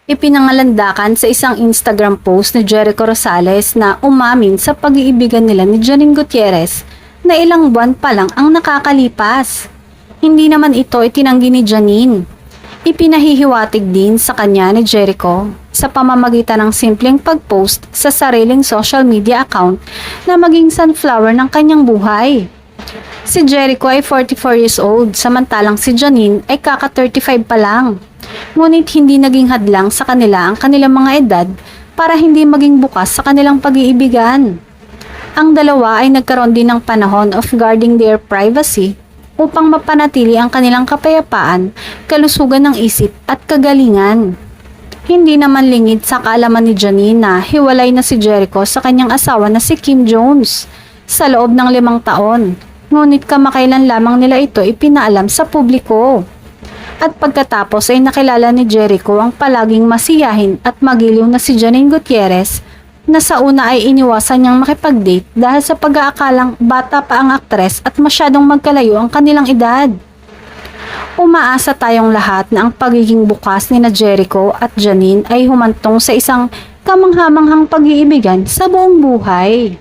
Ipinangalandakan sa isang Instagram post ni Jericho Rosales na umamin sa pag-iibigan nila ni Janine Gutierrez na ilang buwan pa lang ang nakakalipas. Hindi naman ito itinanggi ni Janine. Ipinahihiwatig din sa kanya ni Jericho sa pamamagitan ng simpleng pag-post sa sariling social media account na maging sunflower ng kanyang buhay. Si Jericho ay 44 years old, samantalang si Janine ay kaka-35 pa lang. Ngunit hindi naging hadlang sa kanila ang kanilang mga edad para hindi maging bukas sa kanilang pag-iibigan. Ang dalawa ay nagkaroon din ng panahon of guarding their privacy upang mapanatili ang kanilang kapayapaan, kalusugan ng isip at kagalingan. Hindi naman lingid sa kaalaman ni Janine na hiwalay na si Jericho sa kanyang asawa na si Kim Jones sa loob ng 5 taon. Ngunit kamakailan lamang nila ito ipinaalam sa publiko. At pagkatapos ay nakilala ni Jericho ang palaging masiyahin at magiliw na si Janine Gutierrez na sa una ay iniwasan niyang makipag-date dahil sa pag-aakalang bata pa ang aktres at masyadong magkalayo ang kanilang edad. Umaasa tayong lahat na ang pagiging bukas ni na Jericho at Janine ay humantong sa isang kamanghamanghang pag-iibigan sa buong buhay.